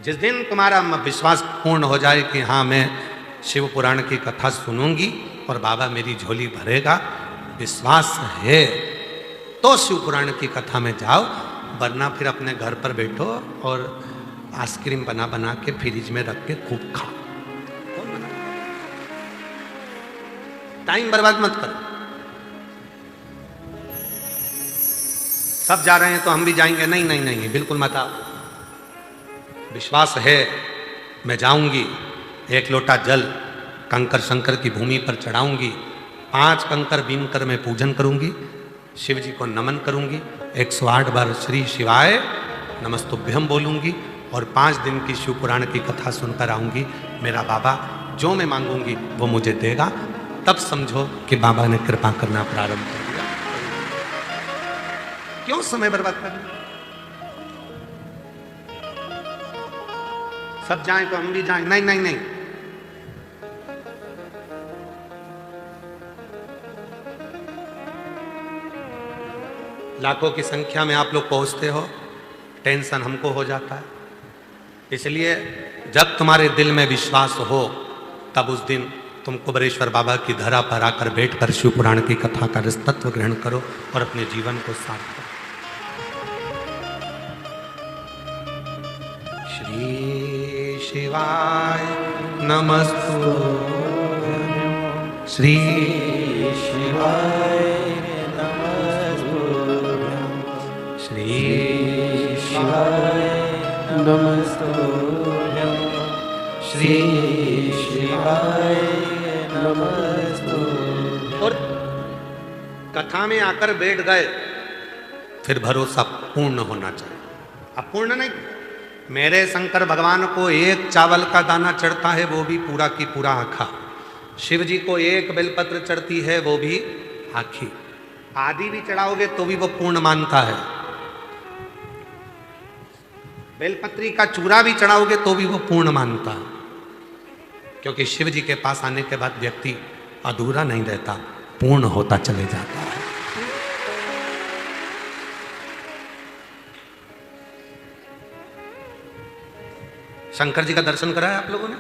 जिस दिन तुम्हारा विश्वास पूर्ण हो जाए कि हाँ मैं शिव पुराण की कथा सुनूंगी और बाबा मेरी झोली भरेगा, विश्वास है तो शिव पुराण की कथा में जाओ, वरना फिर अपने घर पर बैठो और आइसक्रीम बना बना के फ्रिज में रख के खूब खाओ। टाइम बर्बाद मत करो। सब जा रहे हैं तो हम भी जाएंगे, नहीं नहीं नहीं, बिल्कुल मत आओ। विश्वास है मैं जाऊंगी, एक लोटा जल कंकर शंकर की भूमि पर चढ़ाऊंगी, 5 कंकर बीन कर मैं पूजन करूंगी, शिव जी को नमन करूंगी, 108 बार श्री शिवाय नमस्तुभ्यम बोलूंगी और 5 दिन की शिव पुराण की कथा सुनकर आऊंगी। मेरा बाबा जो मैं मांगूंगी वो मुझे देगा। तब समझो कि बाबा ने कृपा करना प्रारंभ कर दिया। क्यों समय बर्बाद करना? सब जाएं तो हम भी जाएं, नहीं नहीं नहीं। लाखों की संख्या में आप लोग पहुंचते हो, टेंशन हमको हो जाता है। इसलिए जब तुम्हारे दिल में विश्वास हो तब उस दिन तुम कुबेरेश्वर बाबा की धरा पर आकर बैठकर शिव पुराण की कथा का तत्व ग्रहण करो और अपने जीवन को साथ करो। श्री शिवाय नमस्तुभ्यं, श्री शिवाय नमस्तुभ्यं, श्री शिवाय नमस्तुभ्यं, श्री शिवाय नमस्तुभ्यं। और कथा में आकर बैठ गए, फिर भरोसा पूर्ण होना चाहिए। अपूर्ण नहीं। मेरे शंकर भगवान को 1 चावल का दाना चढ़ता है, वो भी पूरा की पूरा आखा। शिव जी को 1 बेलपत्र चढ़ती है, वो भी आखी। आदि भी चढ़ाओगे तो भी वो पूर्ण मानता है। बेलपत्री का चूरा भी चढ़ाओगे तो भी वो पूर्ण मानता है, क्योंकि शिव जी के पास आने के बाद व्यक्ति अधूरा नहीं रहता, पूर्ण होता चले जाता है। शंकर जी का दर्शन करा है आप लोगों ने?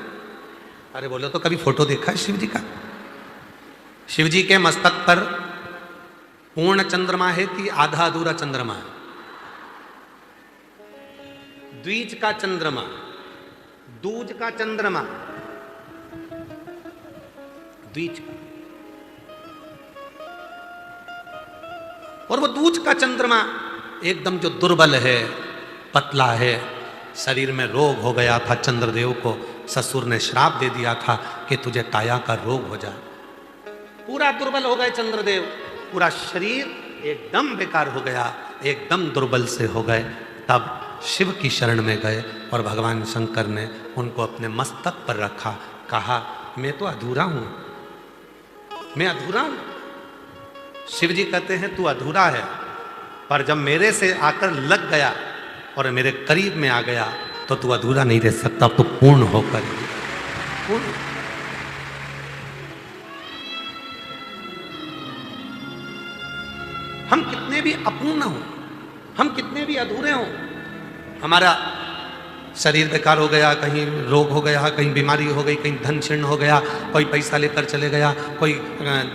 अरे बोलो तो, कभी फोटो देखा है शिव जी का? शिव जी के मस्तक पर पूर्ण चंद्रमा है कि आधा अधूरा चंद्रमा है? द्विज का चंद्रमा, दूज का चंद्रमा, द्विज। और वो दूज का चंद्रमा एकदम जो दुर्बल है, पतला है, शरीर में रोग हो गया था, चंद्रदेव को ससुर ने श्राप दे दिया था कि तुझे काया का रोग हो जाए। पूरा दुर्बल हो गए चंद्रदेव, पूरा शरीर एकदम बेकार हो गया, एकदम दुर्बल से हो गए। तब शिव की शरण में गए और भगवान शंकर ने उनको अपने मस्तक पर रखा, कहा मैं तो अधूरा हूं, मैं अधूरा हूं। शिव जी कहते हैं तू अधूरा है, पर जब मेरे से आकर लग गया और मेरे करीब में आ गया तो तू अधूरा नहीं रह सकता, तो पूर्ण होकर पूर्ण। हम कितने भी अपूर्ण हो, हम कितने भी अधूरे हो, हमारा शरीर बेकार हो गया, कहीं रोग हो गया, कहीं बीमारी हो गई, कहीं धन क्षीण हो गया, कोई पैसा लेकर चले गया, कोई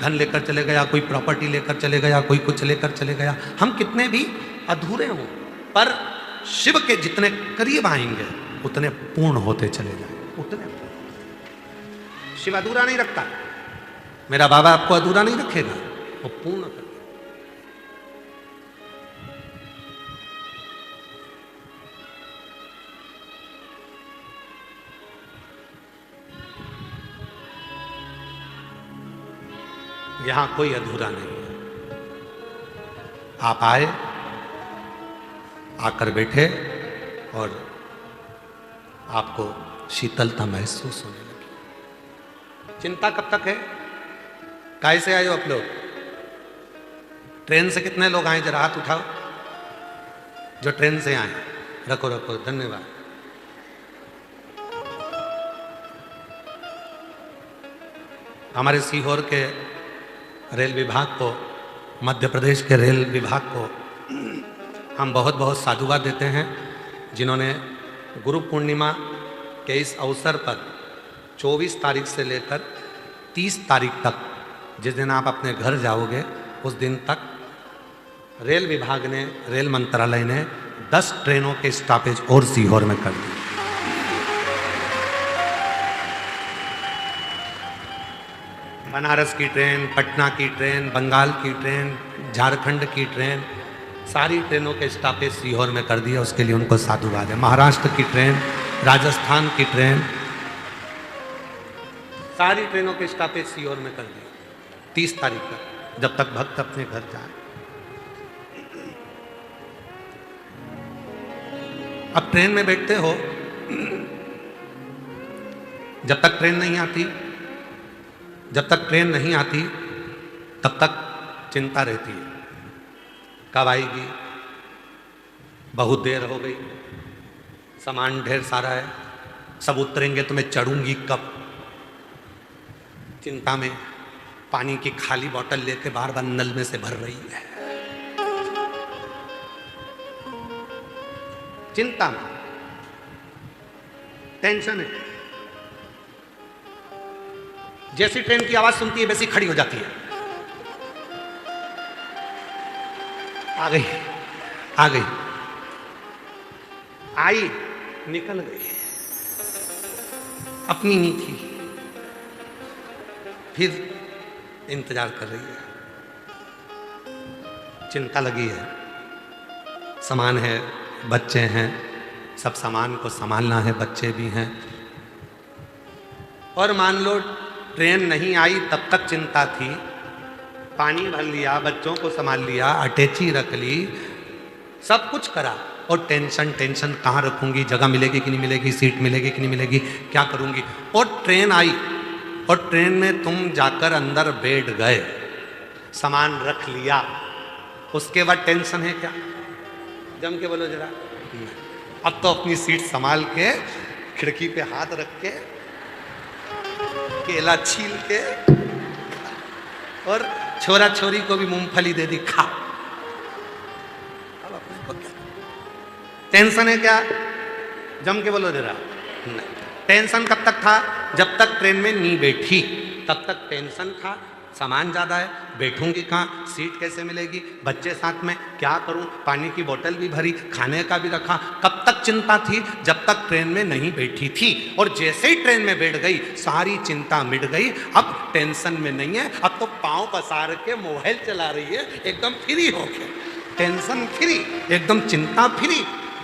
धन लेकर चले गया, कोई प्रॉपर्टी लेकर चले गया, कोई कुछ लेकर चले गया। हम कितने भी अधूरे हो, पर शिव के जितने करीब आएंगे उतने पूर्ण होते चले जाएंगे, उतने। शिव अधूरा नहीं रखता, मेरा बाबा आपको अधूरा नहीं रखेगा, वो पूर्ण कर। यहां कोई अधूरा नहीं है। आप आए, आकर बैठे और आपको शीतलता महसूस होने लगी। चिंता कब तक है? काहे से आए हो आप लोग? ट्रेन से कितने लोग आए? जरा हाथ उठाओ जो ट्रेन से आए। रखो रखो, धन्यवाद। हमारे सीहोर के रेल विभाग को, मध्य प्रदेश के रेल विभाग को हम बहुत बहुत साधुवाद देते हैं, जिन्होंने गुरु पूर्णिमा के इस अवसर पर 24 तारीख से लेकर 30 तारीख तक, जिस दिन आप अपने घर जाओगे उस दिन तक रेल विभाग ने, रेल मंत्रालय ने 10 ट्रेनों के स्टॉपेज और सीहोर में कर दिए। बनारस की ट्रेन, पटना की ट्रेन, बंगाल की ट्रेन, झारखंड की ट्रेन, सारी ट्रेनों के स्टॉपेज सीहोर में कर दिया। उसके लिए उनको साधुवाद है। महाराष्ट्र की ट्रेन, राजस्थान की ट्रेन, सारी ट्रेनों के स्टॉपेज सीहोर में कर दिए 30 तारीख तक, जब तक भक्त अपने घर जाए। अब ट्रेन में बैठते हो, जब तक ट्रेन नहीं आती, तब तक चिंता रहती है, कब आएगी, बहुत देर हो गई, सामान ढेर सारा है, सब उतरेंगे तो मैं चढ़ूंगी कब। चिंता में पानी की खाली बोतल लेके बार बार नल में से भर रही है, चिंता में, टेंशन है। जैसी ट्रेन की आवाज सुनती है वैसी खड़ी हो जाती है। आ गई, आई, निकल गई, अपनी नहीं थी, फिर इंतजार कर रही है, चिंता लगी है, सामान है, बच्चे हैं, सब सामान को संभालना है, बच्चे भी हैं। और मान लो ट्रेन नहीं आई तब तक चिंता थी, पानी भर लिया, बच्चों को संभाल लिया, अटैची रख ली, सब कुछ करा, और टेंशन कहाँ रखूंगी, जगह मिलेगी कि नहीं मिलेगी, सीट मिलेगी कि नहीं मिलेगी, क्या करूंगी। और ट्रेन आई और ट्रेन में तुम जाकर अंदर बैठ गए, सामान रख लिया, उसके बाद टेंशन है क्या? जम के बोलो जरा। अब तो अपनी सीट संभाल के, खिड़की पे हाथ रख के, केला छील के, और छोरा छोरी को भी मूंगफली दे दी, खा। अब अपने को क्या टेंशन है क्या? जम के बोलो जरा। नहीं, टेंशन कब तक था? जब तक ट्रेन में नहीं बैठी तब तक टेंशन था, सामान ज़्यादा है, बैठूंगी कहाँ, सीट कैसे मिलेगी, बच्चे साथ में, क्या करूं, पानी की बोतल भी भरी, खाने का भी रखा। कब तक चिंता थी? जब तक ट्रेन में नहीं बैठी थी। और जैसे ही ट्रेन में बैठ गई सारी चिंता मिट गई, अब टेंशन में नहीं है, अब तो पाँव पसार के मोबाइल चला रही है, एकदम फ्री हो गए, टेंशन फ्री, एकदम चिंता फ्री।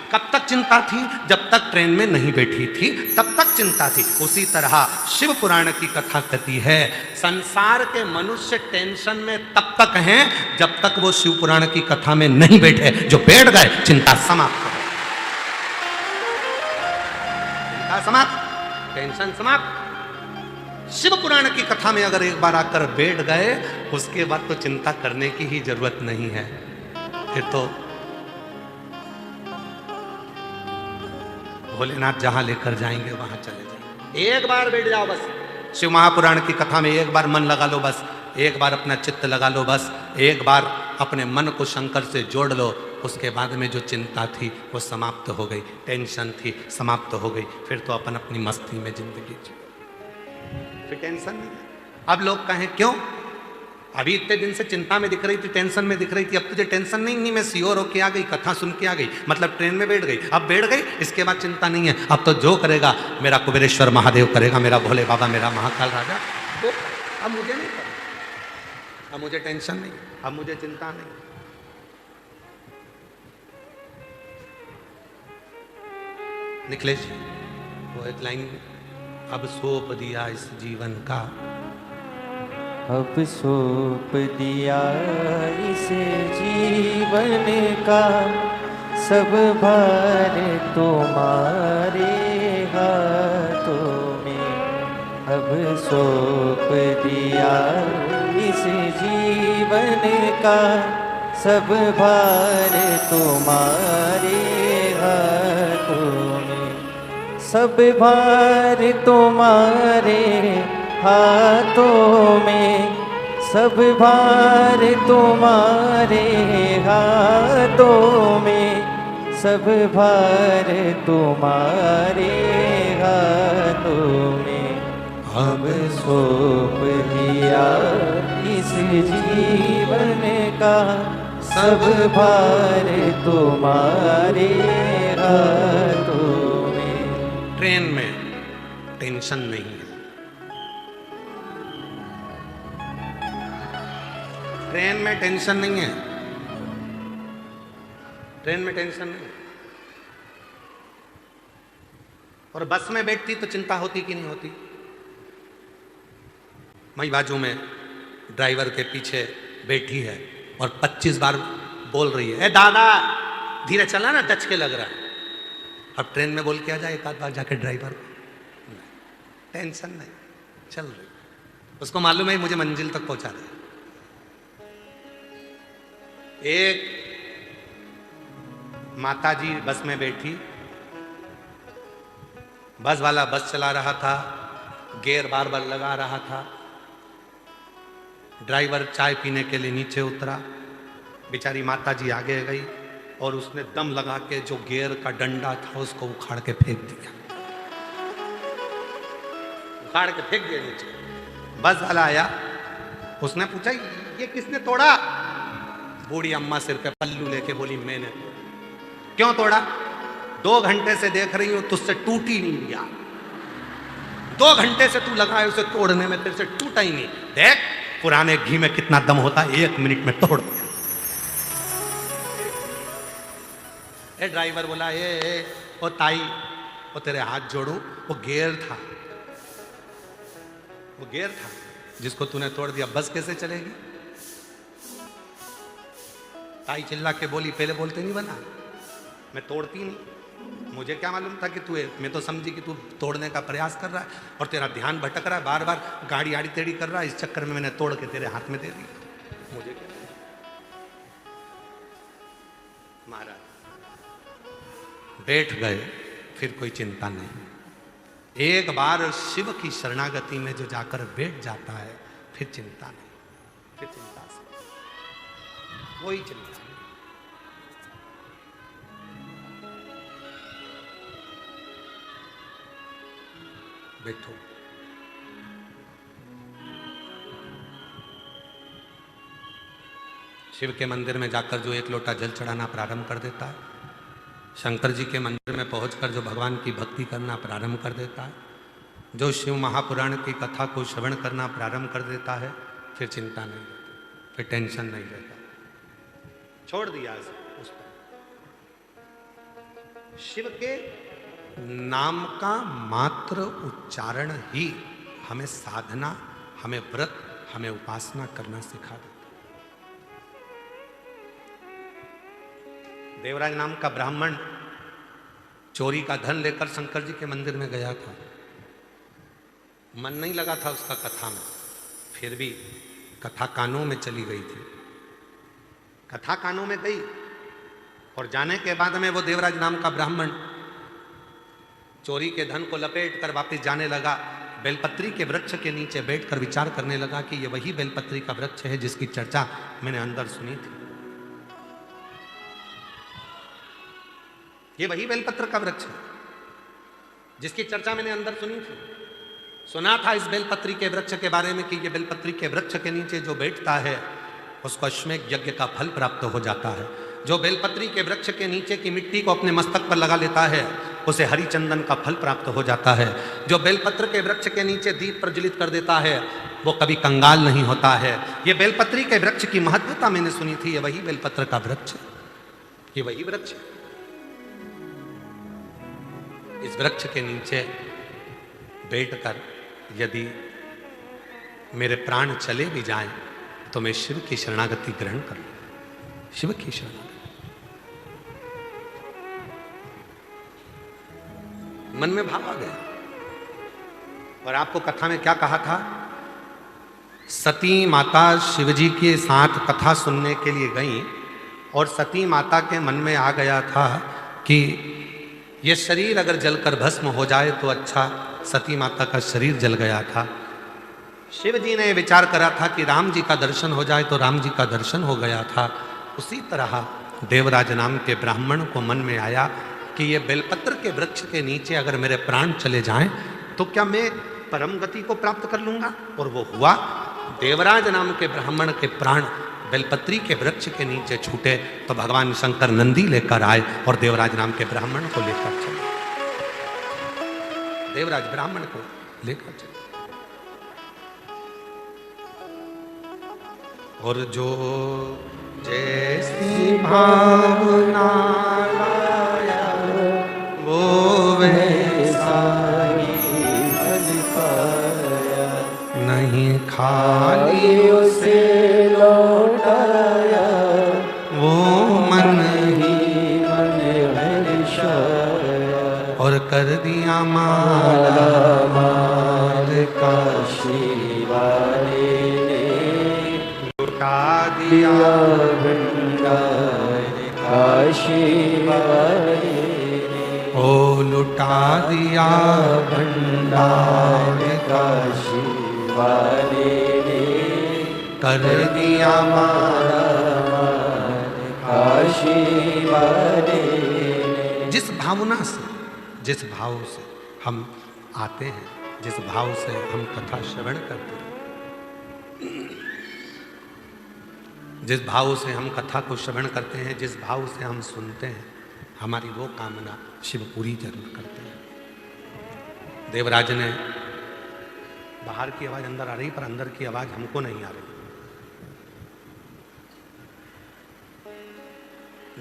कब तक चिंता थी? जब तक ट्रेन में नहीं बैठी थी तब तक चिंता थी। उसी तरह शिव पुराण की कथा कहती है, संसार के मनुष्य टेंशन में तब तक हैं जब तक वो शिव पुराण की कथा में नहीं बैठे। जो बैठ गए चिंता समाप्त हो गई, चिंता समाप्त, टेंशन समाप्त। शिव पुराण की कथा में अगर एक बार आकर बैठ गए, उसके बाद तो चिंता करने की ही जरूरत नहीं है। फिर तो भोलेनाथ जहां लेकर जाएंगे वहां चले जाएंगे। एक बार बैठ जाओ बस, शिव महापुराण की कथा में एक बार मन लगा लो बस, एक बार अपना चित्त लगा लो बस, एक बार अपने मन को शंकर से जोड़ लो। उसके बाद में जो चिंता थी वो समाप्त हो गई, टेंशन थी समाप्त हो गई। फिर तो अपन अपनी मस्ती में जिंदगी जी, फिर टेंशन नहीं। अब लोग कहें क्यों, अभी इतने दिन से चिंता में दिख रही थी, टेंशन में दिख रही थी, अब तुझे टेंशन नहीं? मैं सीओर होके आ गई, कथा सुन के आ गई, मतलब ट्रेन में बैठ गई, अब बैठ गई, इसके बाद चिंता नहीं है। अब तो जो करेगा मेरा कुबेरेश्वर महादेव करेगा, मेरा भोले बाबा, मेरा महाकाल राजा, तो अब मुझे नहीं करना, अब मुझे टेंशन नहीं, अब मुझे चिंता नहीं। निखिलेश वो एक लाइन, अब सौंप दिया इस जीवन का, अब सौंप दिया इस जीवन का, सब भार तुम्हारे हाथों में। अब सौंप दिया इस जीवन का, सब भार तुम्हारे हाथों में। सब भार तुम्हारे हाथों में, सब भार तुम्हारे हाथों में, सब भार तुम्हारे हाथों में, अब सौंप दिया इस जीवन का, सब भार तुम्हारे हाथों में। ट्रेन में टेंशन नहीं है, ट्रेन में टेंशन नहीं है, ट्रेन में टेंशन नहीं। और बस में बैठती तो चिंता होती कि नहीं होती। मई बाजू में ड्राइवर के पीछे बैठी है और 25 बार बोल रही है, ए दादा धीरे चला ना, टच के लग रहा है। अब ट्रेन में बोल के आ जाए एक आध बार जाके ड्राइवर को, टेंशन नहीं, चल रही, उसको मालूम है मुझे मंजिल तक पहुंचा दे। एक माताजी बस में बैठी, बस वाला बस चला रहा था, गियर बार बार लगा रहा था। ड्राइवर चाय पीने के लिए नीचे उतरा, बेचारी माताजी आगे गई और उसने दम लगा के जो गियर का डंडा था उसको उखाड़ के फेंक दिया, उखाड़ के फेंक दिया नीचे। बस वाला आया, उसने पूछा ये किसने तोड़ा? बूढ़ी अम्मा सिर पे पल्लू लेके बोली मैंने। क्यों तोड़ा? 2 घंटे से देख रही हूं तुझसे टूट ही नहीं दिया, 2 घंटे से तू लगा है उसे तोड़ने में, तेरे से टूटा ही नहीं। देख पुराने घी में कितना दम होता है, 1 मिनट में तोड़ दिया। ए ड्राइवर बोला ओ ताई, वो तेरे हाथ जोड़ू, वो गियर था, वो गियर था जिसको तूने तोड़ दिया, बस कैसे चलेगी? ताई चिल्ला के बोली, पहले बोलते नहीं बना, मैं तोड़ती नहीं, मुझे क्या मालूम था कि तू, मैं तो समझी कि तू तोड़ने का प्रयास कर रहा है और तेरा ध्यान भटक रहा है, बार बार गाड़ी आड़ी टेढ़ी कर रहा है, इस चक्कर में मैंने तोड़ के तेरे हाथ में दे दी। मुझे क्या महाराज बैठ गए, फिर कोई चिंता नहीं। एक बार शिव की शरणागति में जो जाकर बैठ जाता है, फिर चिंता नहीं, फिर चिंता से कोई चिंता नहीं। बैठो। शिव के मंदिर में जाकर जो 1 लोटा जल चढ़ाना प्रारंभ कर देता है, शंकर जी के मंदिर में पहुंचकर जो भगवान की भक्ति करना प्रारंभ कर देता है, जो शिव महापुराण की कथा को श्रवण करना प्रारंभ कर देता है, फिर चिंता नहीं रहती, फिर टेंशन नहीं रहता, छोड़ दिया उस पर। शिव के नाम का मात्र उच्चारण ही हमें साधना, हमें व्रत, हमें उपासना करना सिखा देता। देवराज नाम का ब्राह्मण चोरी का धन लेकर शंकर जी के मंदिर में गया था, मन नहीं लगा था उसका कथा में, फिर भी कथा कानों में चली गई थी, कथा कानों में गई और जाने के बाद में वो देवराज नाम का ब्राह्मण चोरी के धन को लपेट कर वापिस जाने लगा। बेलपत्री के वृक्ष के नीचे बैठकर विचार करने लगा कि ये वही बेलपत्री का वृक्ष है जिसकी चर्चा मैंने अंदर सुनी थी, ये वही बेलपत्र का वृक्ष है जिसकी चर्चा मैंने अंदर सुनी थी। सुना था इस बेलपत्री के वृक्ष के बारे में कि ये बेलपत्री के वृक्ष के नीचे जो बैठता है उसको अश्वमेध यज्ञ का फल प्राप्त हो जाता है। जो बेलपत्री के वृक्ष के नीचे की मिट्टी को अपने मस्तक पर लगा लेता है उसे हरिचंदन का फल प्राप्त हो जाता है। जो बेलपत्र के वृक्ष के नीचे दीप प्रज्वलित कर देता है वो कभी कंगाल नहीं होता है। ये बेलपत्री के वृक्ष की महत्वता मैंने सुनी थी, ये वही बेलपत्र का वृक्ष है, ये वही वृक्ष है। इस वृक्ष के नीचे बैठकर यदि मेरे प्राण चले भी जाएं तो मैं शिव की शरणागति ग्रहण कर लूं, शिव की शरणागति। मन में भाव आ गया। और आपको कथा में क्या कहा था? सती माता शिवजी के साथ कथा सुनने के लिए गई और सती माता के मन में आ गया था कि ये शरीर अगर जलकर भस्म हो जाए तो अच्छा। सती माता का शरीर जल गया था। शिव जी ने विचार करा था कि राम जी का दर्शन हो जाए तो राम जी का दर्शन हो गया था। उसी तरह देवराज नाम के ब्राह्मण को मन में आया कि ये बेलपत्र के वृक्ष के नीचे अगर मेरे प्राण चले जाएं तो क्या मैं परम गति को प्राप्त कर लूंगा। और वो हुआ। देवराज नाम के ब्राह्मण के प्राण बेलपत्री के वृक्ष के नीचे छूटे तो भगवान शंकर नंदी लेकर आए और देवराज नाम के ब्राह्मण को लेकर चले। देवराज ब्राह्मण को लेकर चले और जो जैसी भावना लाया वो वैसा नहीं खाली उसे लौटाया वो मन ही मन हर्षाया और कर दिया माला माल काशी वाले ने लुटा दिया भंडार काशी वाले ने ओ लुटा दिया भंडार काशी वाले ने कर दिया माला काशी वाले ने। जिस भावना से, जिस भाव से हम आते हैं, जिस भाव से हम कथा श्रवण करते हैं, जिस भाव से हम कथा को श्रवण करते हैं, जिस भाव से हम सुनते हैं, हमारी वो कामना शिव पूरी जरूर करते हैं। देवराज ने बाहर की आवाज अंदर आ रही पर अंदर की आवाज हमको नहीं आ रही।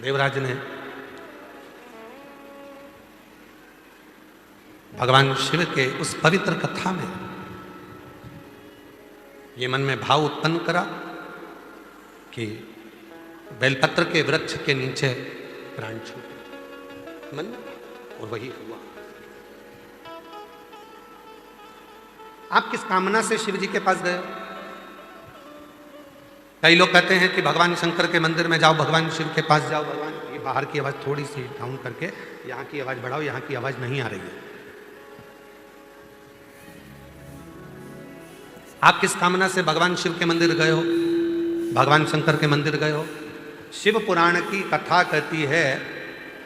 देवराज ने भगवान शिव के उस पवित्र कथा में ये मन में भाव उत्पन्न करा कि बेलपत्र के वृक्ष के नीचे प्राण छूटे मन में, और वही हुआ। आप किस कामना से शिव जी के पास गए? कई लोग कहते हैं कि भगवान शंकर के मंदिर में जाओ, भगवान शिव के पास जाओ, भगवान ये बाहर की आवाज थोड़ी सी डाउन करके यहाँ की आवाज बढ़ाओ, यहाँ की आवाज नहीं आ रही है। आप किस कामना से भगवान शिव के मंदिर गए हो, भगवान शंकर के मंदिर गए हो? शिव पुराण की कथा कहती है,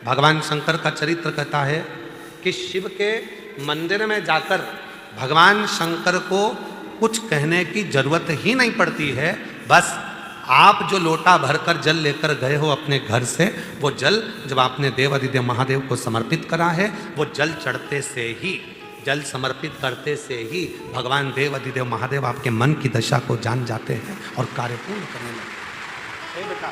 भगवान शंकर का चरित्र कहता है कि शिव के मंदिर में जाकर भगवान शंकर को कुछ कहने की जरूरत ही नहीं पड़ती है। बस आप जो लोटा भरकर जल लेकर गए हो अपने घर से, वो जल जब आपने देवाधिदेव महादेव को समर्पित करा है, वो जल चढ़ते से ही, जल समर्पित करते से ही भगवान देवाधिदेव महादेव आपके मन की दशा को जान जाते हैं और कार्य पूर्ण करने लगते हैं। बेटा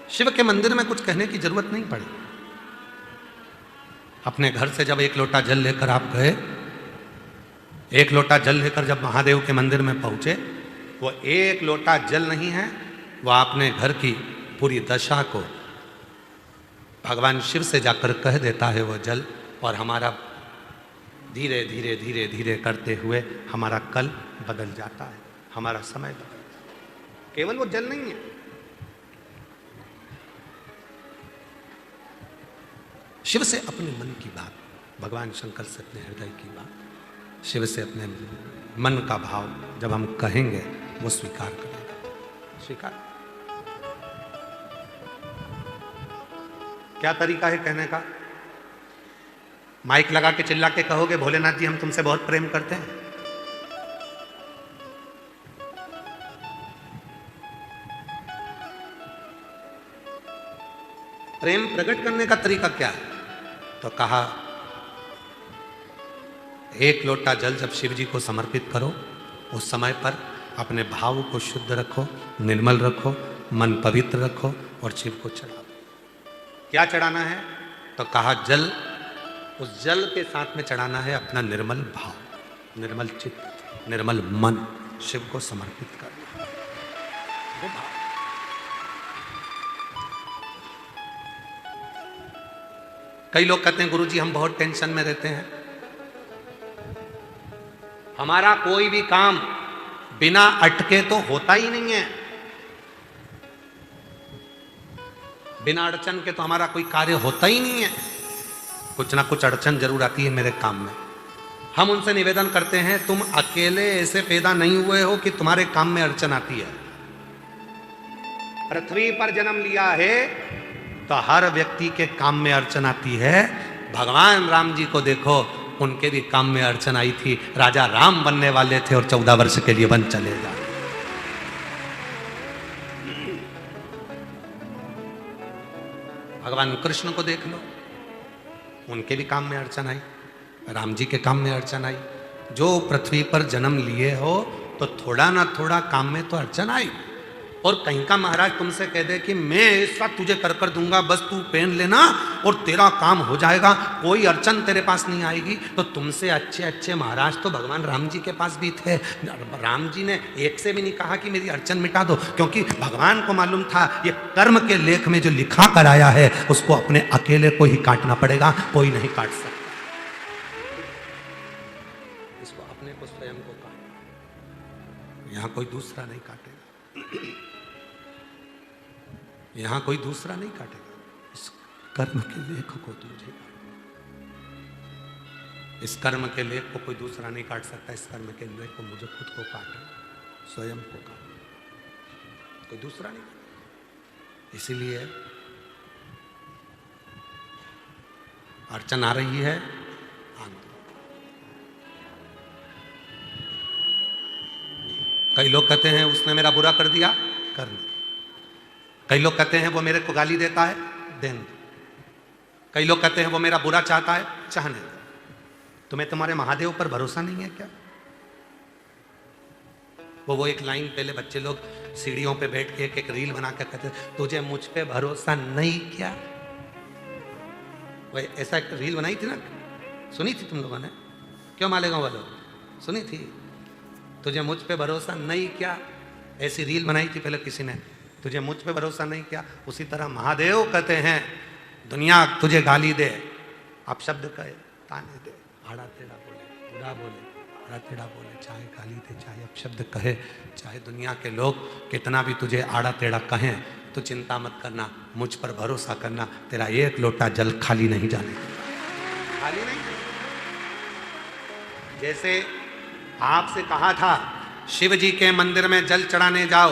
शिव के मंदिर में कुछ कहने की जरूरत नहीं पड़ी। अपने घर से जब एक लोटा जल लेकर आप गए, एक लोटा जल लेकर जब महादेव के मंदिर में पहुंचे, वो एक लोटा जल नहीं है, वो आपने घर की पूरी दशा को भगवान शिव से जाकर कह देता है वो जल, और हमारा धीरे धीरे धीरे धीरे करते हुए हमारा कल बदल जाता है, हमारा समय बदल जाता है। केवल वो जल नहीं है, शिव से अपने मन की बात, भगवान शंकर से अपने हृदय की बात, शिव से अपने मन का भाव जब हम कहेंगे वो स्वीकार करेगा। स्वीकार क्या तरीका है कहने का? माइक लगा के चिल्ला के कहोगे भोलेनाथ जी हम तुमसे बहुत प्रेम करते हैं? प्रेम प्रकट करने का तरीका क्या है? तो कहा एक लोटा जल जब शिव जी को समर्पित करो, उस समय पर अपने भाव को शुद्ध रखो, निर्मल रखो, मन पवित्र रखो और शिव को चढ़ाओ। क्या चढ़ाना है? तो कहा जल, उस जल के साथ में चढ़ाना है अपना निर्मल भाव, निर्मल चित्त, निर्मल मन, शिव को समर्पित करना वो भाव। कई लोग कहते हैं गुरुजी हम बहुत टेंशन में रहते हैं, हमारा कोई भी काम बिना अटके तो होता ही नहीं है। बिना अड़चन के तो हमारा कोई कार्य होता ही नहीं है। कुछ ना कुछ अड़चन जरूर आती है मेरे काम में। हम उनसे निवेदन करते हैं, तुम अकेले ऐसे पैदा नहीं हुए हो कि तुम्हारे काम में अड़चन आती है। पृथ्वी पर जन्म लिया है तो हर व्यक्ति के काम में अड़चन आती है। भगवान राम जी को देखो, उनके भी काम में अड़चन आई थी। राजा राम बनने वाले थे और 14 वर्ष के लिए वन चले गए। भगवान कृष्ण को देख लो, उनके भी काम में अड़चन आई, राम जी के काम में अड़चन आई। जो पृथ्वी पर जन्म लिए हो तो थोड़ा ना थोड़ा काम में तो अड़चन आई। और कहीं का महाराज तुमसे कह दे कि मैं ऐसा तुझे कर दूंगा, बस तू पेन लेना और तेरा काम हो जाएगा, कोई अड़चन तेरे पास नहीं आएगी, तो तुमसे अच्छे अच्छे महाराज तो भगवान राम जी के पास भी थे। राम जी ने एक से भी नहीं कहा कि मेरी अड़चन मिटा दो, क्योंकि भगवान को मालूम था ये कर्म के लेख में जो लिखा कर आया है उसको अपने अकेले को ही काटना पड़ेगा, कोई नहीं काट सकता। इसको अपने को स्वयं को काटना, यहां कोई दूसरा नहीं काटेगा, यहां कोई दूसरा नहीं काटेगा। इस कर्म के लेख को तुझे, इस कर्म के लेख को कोई दूसरा नहीं काट सकता। इस कर्म के लेख को मुझे खुद को काटना, स्वयं को काटना, कोई दूसरा नहीं। इसीलिए अड़चन आ रही है, कई लोग कहते हैं उसने मेरा बुरा कर दिया, करने। कई लोग कहते हैं वो मेरे को गाली देता है, देने दो। कई लोग कहते हैं वो मेरा बुरा चाहता है, चाहने दो। तुम्हें तुम्हारे महादेव पर भरोसा नहीं है क्या? वो एक लाइन पहले बच्चे लोग सीढ़ियों पे बैठ के एक रील बना कर कहते तुझे मुझ पे भरोसा नहीं क्या? वही ऐसा एक रील बनाई थी ना, सुनी थी तुम लोगों ने? क्यों मालेगांव वालों, सुनी थी? तुझे मुझ पे भरोसा नहीं क्या, ऐसी रील बनाई थी पहले किसी ने, तुझे मुझ पे भरोसा नहीं क्या। उसी तरह महादेव कहते हैं दुनिया तुझे गाली दे, आप शब्द कहे, ताने दे, आड़ा टेढ़ा बोले, बुरा बोले, आड़ा टेढ़ा बोले, चाहे गाली दे, चाहे अपशब्द कहे, चाहे दुनिया के लोग कितना भी तुझे आड़ा टेढ़ा कहें, तो चिंता मत करना, मुझ पर भरोसा करना, तेरा एक लोटा जल खाली नहीं जाने, खाली नहीं। जैसे आपसे कहा था शिव जी के मंदिर में जल चढ़ाने जाओ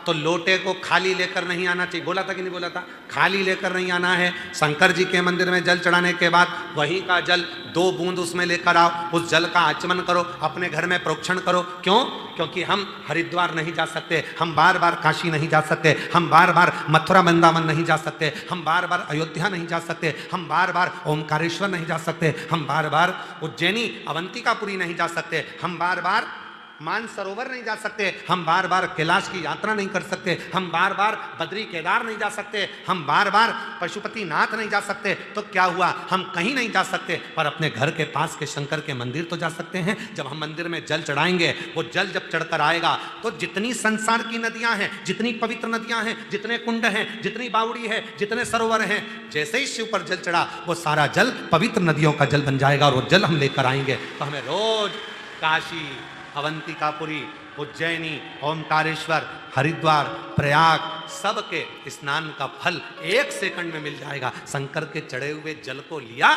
तो लोटे को खाली लेकर नहीं आना चाहिए, बोला था कि नहीं बोला था? खाली लेकर नहीं आना है। शंकर जी के मंदिर में जल चढ़ाने के बाद वहीं का जल 2 बूंद उसमें लेकर आओ, उस जल का आचमन करो, अपने घर में प्रोक्षण करो। क्यों? क्योंकि हम हरिद्वार नहीं जा सकते, हम बार बार काशी नहीं जा सकते, हम बार बार मथुरा वृंदावन नहीं जा सकते, हम बार बार अयोध्या नहीं जा सकते, हम बार बार ओमकारेश्वर नहीं जा सकते, हम बार बार उज्जैनी अवंतिकापुरी नहीं जा सकते, हम बार बार मानसरोवर नहीं जा सकते, हम बार बार कैलाश की यात्रा नहीं कर सकते, हम बार बार बद्री केदार नहीं जा सकते, हम बार बार पशुपतिनाथ नहीं जा सकते। तो क्या हुआ? हम कहीं नहीं जा सकते, पर अपने घर के पास के शंकर के मंदिर तो जा सकते हैं। जब हम मंदिर में जल चढ़ाएंगे, वो जल जब चढ़कर आएगा तो जितनी संसार की नदियां हैं, जितनी पवित्र नदियां हैं, जितने कुंड हैं, जितनी बावड़ी है, जितने सरोवर हैं, जैसे ही शिव पर जल चढ़ा वो सारा जल पवित्र नदियों का जल बन जाएगा और वो जल हम लेकर आएंगे। तो हमें रोज काशी, अवंतिकापुरी, उज्जैनी, ओमकारेश्वर, हरिद्वार, प्रयाग सबके स्नान का फल 1 सेकंड में मिल जाएगा। शंकर के चढ़े हुए जल को लिया,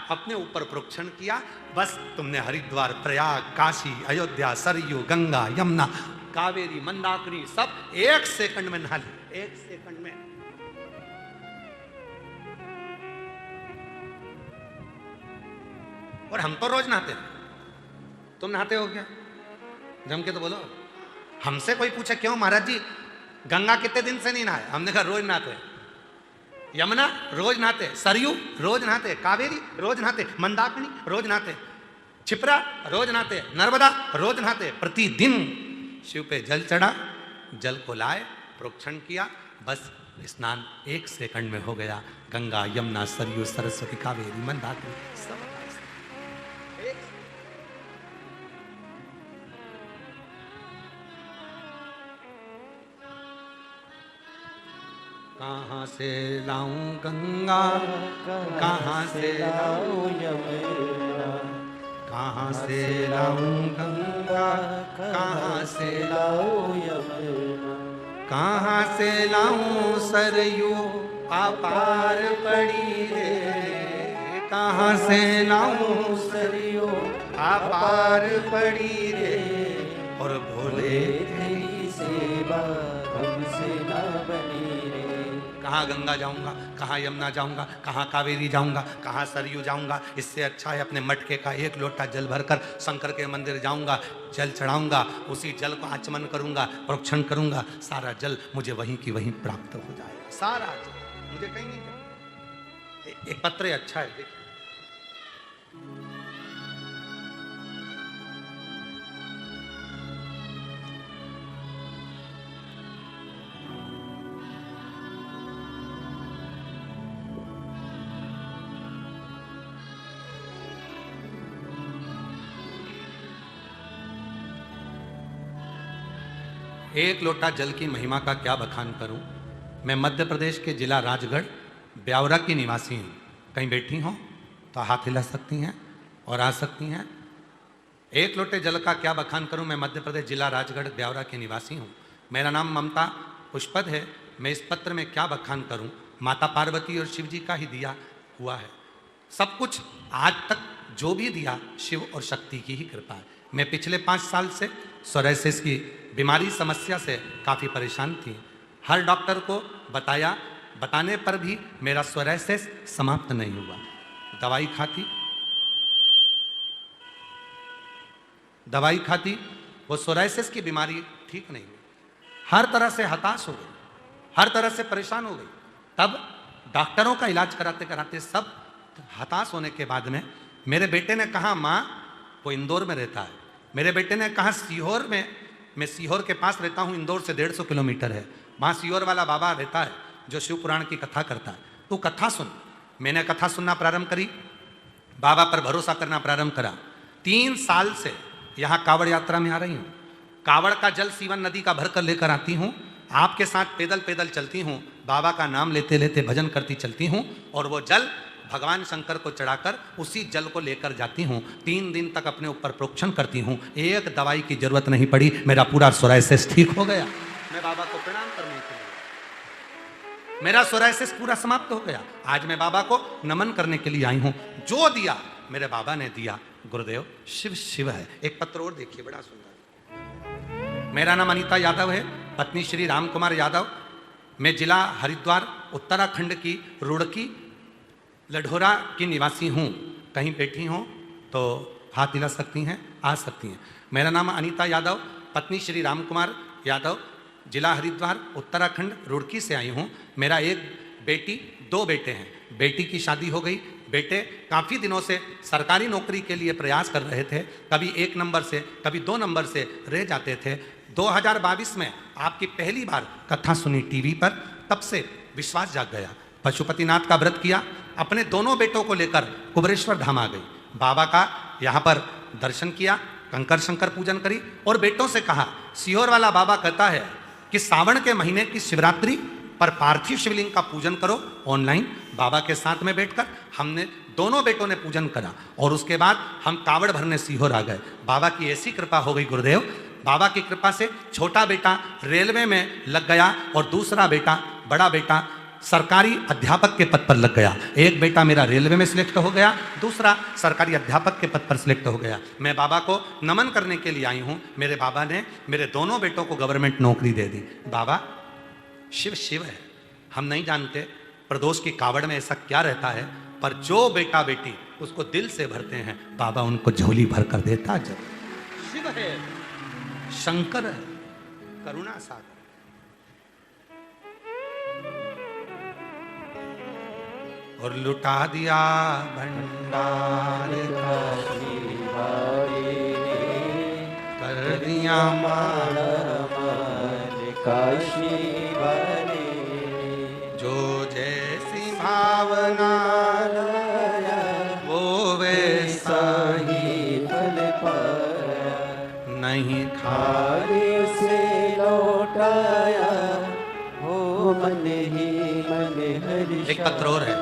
अपने ऊपर प्रोक्षण किया, बस तुमने हरिद्वार, प्रयाग, काशी, अयोध्या, सरयू, गंगा, यमुना, कावेरी, मंदाकिनी सब 1 सेकंड में नहा ली, 1 सेकंड में। और हम तो रोज नहाते हैं, तुम नहाते हो क्या? जम के तो बोलो। हमसे कोई पूछे क्यों महाराज जी गंगा कितने दिन से नहीं नहाए? हमने कहा रोज नहाते। यमुना रोज नहाते, सरयू रोज नहाते, कावेरी रोज नहाते, मंदाकिनी रोज नहाते, क्षिप्रा रोज नहाते, नर्मदा रोज नहाते। प्रतिदिन शिव पे जल चढ़ा, जल को लाए, प्रोक्षण किया, बस स्नान 1 सेकंड में हो गया। गंगा, यमुना, सरयू, सरस्वती, कावेरी, मंदाकिनी सब। कहाँ से लाऊं गंगा, कहाँ से लाऊं यमुना, कहाँ से लाऊं गंगा, कहाँ से लाऊं यमुना, कहाँ से लाऊं सरयू, अपार पड़ी रे कहाँ से लाऊं सरियो अपार पड़ी रे और भोले तेरी सेवा हमसे ना बनी रे। कहाँ गंगा जाऊंगा, कहाँ यमुना जाऊंगा, कहाँ कावेरी जाऊंगा, कहाँ सरयू जाऊंगा। इससे अच्छा है अपने मटके का एक लोटा जल भरकर शंकर के मंदिर जाऊंगा, जल चढ़ाऊंगा, उसी जल को आचमन करूंगा, प्रोक्षण करूंगा, सारा जल मुझे वहीं की वहीं प्राप्त हो जाएगा। सारा जल मुझे कहीं नहीं जाए। एक पत्र अच्छा है, देखिए। एक लोटा जल की महिमा का क्या बखान करूं। मैं मध्य प्रदेश के जिला राजगढ़ ब्यावरा की निवासी हूं। कहीं बैठी हो तो हाथ हिला सकती हैं और आ सकती हैं। एक लोटे जल का क्या बखान करूं। मैं मध्य प्रदेश जिला राजगढ़ ब्यावरा की निवासी हूं। मेरा नाम ममता पुष्पद है। मैं इस पत्र में क्या बखान करूं। माता पार्वती और शिव जी का ही दिया हुआ है। सब कुछ आज तक जो भी दिया शिव और शक्ति की ही कृपा है। मैं पिछले 5 साल से सोराइसिस की बीमारी समस्या से काफ़ी परेशान थी। हर डॉक्टर को बताने पर भी मेरा सोराइसिस समाप्त नहीं हुआ। दवाई खाती वो सोराइसिस की बीमारी ठीक नहीं हुई। हर तरह से हताश हो गई, हर तरह से परेशान हो गई। तब डॉक्टरों का इलाज कराते कराते सब हताश होने के बाद में मेरे बेटे ने कहा, माँ वो इंदौर में रहता है। मेरे बेटे ने कहा सीहोर में, मैं सीहोर के पास रहता हूँ, इंदौर से 150 किलोमीटर है। वहाँ सीहोर वाला बाबा रहता है जो शिव पुराण की कथा करता है, तू कथा सुन। मैंने कथा सुनना प्रारंभ करी, बाबा पर भरोसा करना प्रारंभ करा। 3 साल से यहाँ कावड़ यात्रा में आ रही हूँ। कावड़ का जल सीवन नदी का भर कर लेकर आती हूँ, आपके साथ पैदल पैदल चलती हूँ, बाबा का नाम लेते लेते भजन करती चलती हूँ और वो जल भगवान शंकर को चढ़ाकर उसी जल को लेकर जाती हूँ। 3 दिन तक अपने ऊपर प्रोक्षण करती हूँ। एक दवाई की जरूरत नहीं पड़ी, मेरा पूरा सोराइसिस ठीक हो गया। मैं बाबा को प्रणाम करने के लिए, मेरा सोराइसिस पूरा समाप्त हो गया। आज मैं बाबा को नमन करने के लिए आई हूँ। जो दिया मेरे बाबा ने दिया। गुरुदेव शिव शिव है। एक पत्र और देखिए, बड़ा सुंदर। मेरा नाम अनीता यादव है, पत्नी श्री राम कुमार यादव। मैं जिला हरिद्वार उत्तराखंड की रुड़की लढोरा की निवासी हूँ। कहीं बैठी हों तो हाथ हिला सकती हैं, आ सकती हैं। मेरा नाम अनीता यादव, पत्नी श्री राम कुमार यादव, जिला हरिद्वार उत्तराखंड रुड़की से आई हूँ। मेरा एक बेटी 2 बेटे हैं। बेटी की शादी हो गई। बेटे काफ़ी दिनों से सरकारी नौकरी के लिए प्रयास कर रहे थे, कभी 1 नंबर से कभी 2 नंबर से रह जाते थे। 2022 में आपकी पहली बार कथा सुनी टीवी पर, तब से विश्वास जाग गया। पशुपतिनाथ का व्रत किया, अपने दोनों बेटों को लेकर कुबरेश्वर धाम आ गई। बाबा का यहाँ पर दर्शन किया, कंकर शंकर पूजन करी और बेटों से कहा, सीहोर वाला बाबा कहता है कि सावन के महीने की शिवरात्रि पर पार्थिव शिवलिंग का पूजन करो ऑनलाइन। बाबा के साथ में बैठकर हमने दोनों बेटों ने पूजन करा और उसके बाद हम कावड़ भरने सीहोर आ गए। बाबा की ऐसी कृपा हो गई गुरुदेव, बाबा की कृपा से छोटा बेटा रेलवे में लग गया और दूसरा बेटा, बड़ा बेटा सरकारी अध्यापक के पद पर लग गया। एक बेटा मेरा रेलवे में सिलेक्ट हो गया, दूसरा सरकारी अध्यापक के पद पर सिलेक्ट हो गया। मैं बाबा को नमन करने के लिए आई हूँ। मेरे बाबा ने मेरे दोनों बेटों को गवर्नमेंट नौकरी दे दी। बाबा शिव शिव है। हम नहीं जानते प्रदोष की कावड़ में ऐसा क्या रहता है, पर जो बेटा बेटी उसको दिल से भरते हैं, बाबा उनको झोली भर कर देता। जब शिव है, शंकर है, करुणा सागर। और लुटा दिया भंडार काशी वाले ने कर दिया मारा मान काशी वाले ने जो जैसी भावना लाया वो वैसा ही फल पाया नहीं खारे से लौटाया हो मन ही मन हरि। एक पत्र और है।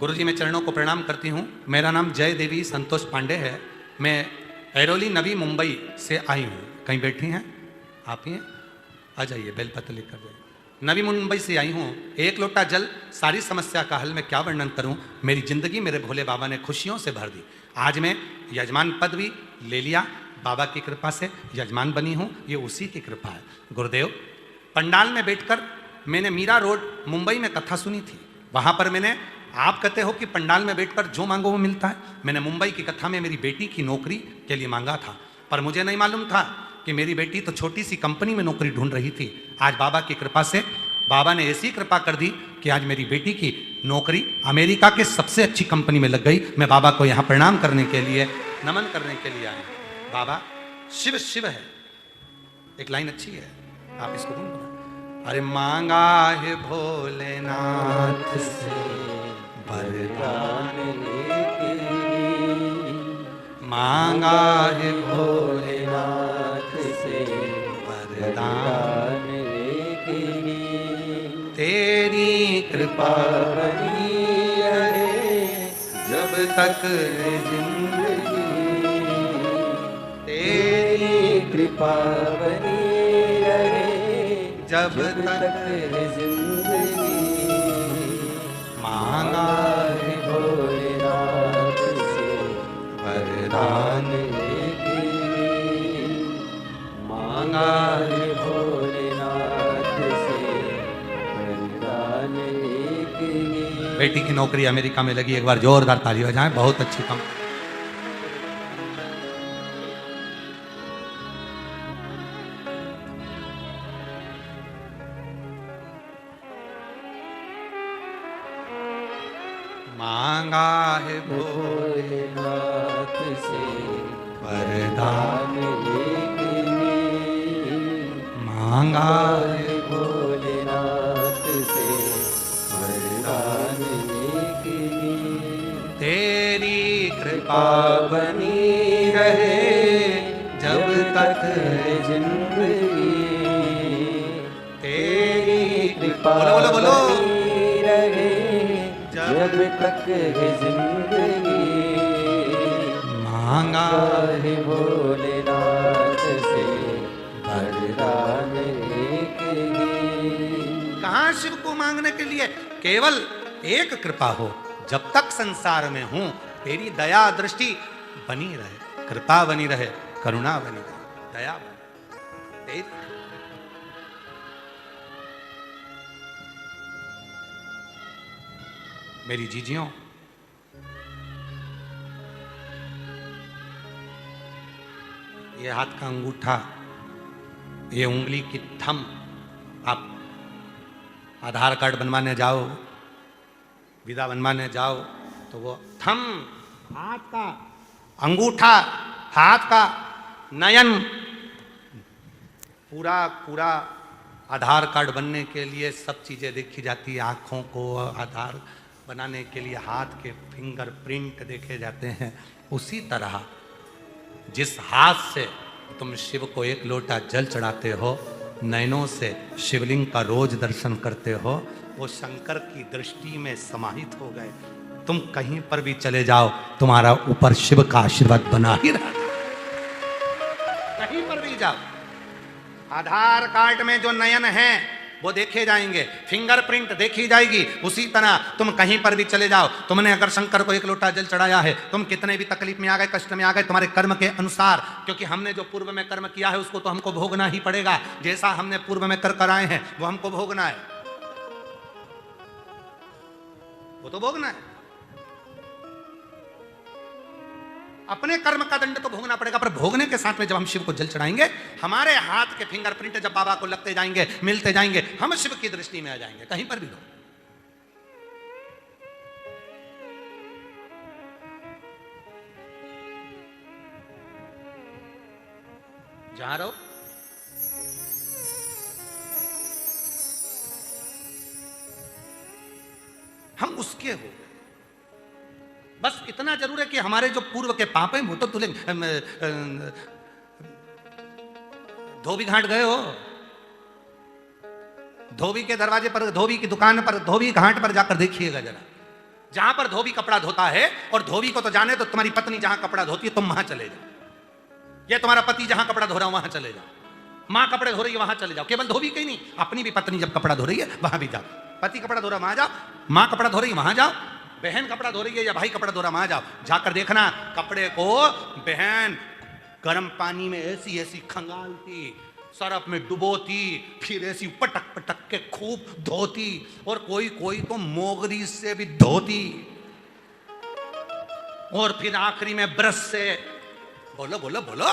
गुरुजी मैं चरणों को प्रणाम करती हूँ। मेरा नाम जय देवी संतोष पांडे है। मैं ऐरोली नवी मुंबई से आई हूँ। कहीं बैठी हैं आप? ही हैं, आ जाइए, बेलपत्र लेकर जाइए। नवी मुंबई से आई हूँ, एक लोटा जल, सारी समस्या का हल मैं क्या वर्णन करूँ। मेरी जिंदगी मेरे भोले बाबा ने खुशियों से भर दी। आज मैं यजमान पद भी ले लिया, बाबा की कृपा से यजमान बनी हूँ, ये उसी की कृपा है। गुरुदेव, पंडाल में बैठकर मैंने मीरा रोड मुंबई में कथा सुनी थी। वहाँ पर मैंने, आप कहते हो कि पंडाल में बैठकर जो मांगो वो मिलता है, मैंने मुंबई की कथा में मेरी बेटी की नौकरी के लिए मांगा था, पर मुझे नहीं मालूम था कि मेरी बेटी तो छोटी सी कंपनी में नौकरी ढूंढ रही थी। आज बाबा की कृपा से बाबा ने ऐसी कृपा कर दी कि आज मेरी बेटी की नौकरी अमेरिका के सबसे अच्छी कंपनी में लग गई। मैं बाबा को यहाँ प्रणाम करने के लिए, नमन करने के लिए आया। बाबा शिव शिव है, एक लाइन अच्छी है, आप इसको गुनगुना। अरे मांगा है भोलेनाथ से वरदान लेके, मांगा है भोलेनाथ से वरदान, लेके, तेरी कृपा बनी रहे जब तक है जिंदगी, तेरी कृपा बनी रहे जब तक तक है जिंदगी। मांगा है भोलेनाथ से वरदान, लेके, मांगा है भोलेनाथ से वरदान लेके। बेटी की नौकरी अमेरिका में लगी। एक बार जोरदार ताली बजाएं, बहुत अच्छी काम। मांगा है भोलेनाथ से वरदान, लेके, मांगा है भोलेनाथ से वरदान लेके, तेरी कृपा बनी रहे जब तक है जिंदगी, तेरी कृपा बोलो बोलो बोलो, बनी रहे जब तक है जिंदगी। मांगा है भोलेनाथ से वरदान लेके, कहाँ शिव को मांगने के लिए केवल एक कृपा हो। जब तक संसार में हूं तेरी दया दृष्टि बनी रहे, कृपा बनी रहे, करुणा बनी रहे, दया बनी रहे। मेरी जीजियों, ये हाथ का अंगूठा, ये उंगली की थंब, आप आधार कार्ड बनवाने जाओ, वीजा बनवाने जाओ, तो वो थंब, हाथ का अंगूठा, हाथ का नयन, पूरा पूरा आधार कार्ड बनने के लिए सब चीज़ें देखी जाती है। आँखों को आधार बनाने के लिए हाथ के फिंगरप्रिंट देखे जाते हैं। उसी तरह जिस हाथ से तुम शिव को एक लोटा जल चढ़ाते हो, नयनों से शिवलिंग का रोज दर्शन करते हो, वो शंकर की दृष्टि में समाहित हो गए। तुम कहीं पर भी चले जाओ, तुम्हारा ऊपर शिव का आशीर्वाद बना ही रहा। कहीं पर भी जाओ, आधार कार्ड में जो नयन है वो देखे जाएंगे, फिंगरप्रिंट देखी जाएगी। उसी तरह तुम कहीं पर भी चले जाओ, तुमने अगर शंकर को एक लोटा जल चढ़ाया है, तुम कितने भी तकलीफ में आ गए, कष्ट में आ गए, तुम्हारे कर्म के अनुसार, क्योंकि हमने जो पूर्व में कर्म किया है उसको तो हमको भोगना ही पड़ेगा। जैसा हमने पूर्व में कर आए हैं वो हमको भोगना है, वो तो भोगना है। अपने कर्म का दंड तो भोगना पड़ेगा, पर भोगने के साथ में जब हम शिव को जल चढ़ाएंगे, हमारे हाथ के फिंगरप्रिंट जब बाबा को लगते जाएंगे, मिलते जाएंगे, हम शिव की दृष्टि में आ जाएंगे। कहीं पर भी हो, जहां रहो, हम उसके हो गए। बस इतना जरूर है कि हमारे जो पूर्व के पाप हैं वो तो धुले। धोबी घाट गए हो, धोबी के दरवाजे पर, धोबी की दुकान पर, धोबी घाट पर जाकर देखिएगा जरा, जहां पर धोबी कपड़ा धोता है, और धोबी को तो जाने तो तुम्हारी पत्नी जहां कपड़ा धोती है तुम वहां चले जाओ, या तुम्हारा पति जहां कपड़ा धो रहा हो वहां चले जाओ। माँ कपड़े धो रही है वहां चले जाओ, केवल धोबी कहीं नहीं, अपनी भी पत्नी जब कपड़ा धो रही है वहां भी जाओ। पति कपड़ा धो रहा वहां जाओ, माँ कपड़ा धो रही है वहां जाओ, बहन कपड़ा धो रही है या भाई कपड़ा धो रहा वहां जाओ, जाकर देखना कपड़े को बहन गर्म पानी में ऐसी ऐसी खंगालती, सरफ में डुबोती, फिर ऐसी पटक पटक के खूब धोती, और कोई कोई तो मोगरी से भी धोती, और फिर आखिरी में ब्रश से बोलो बोलो बोलो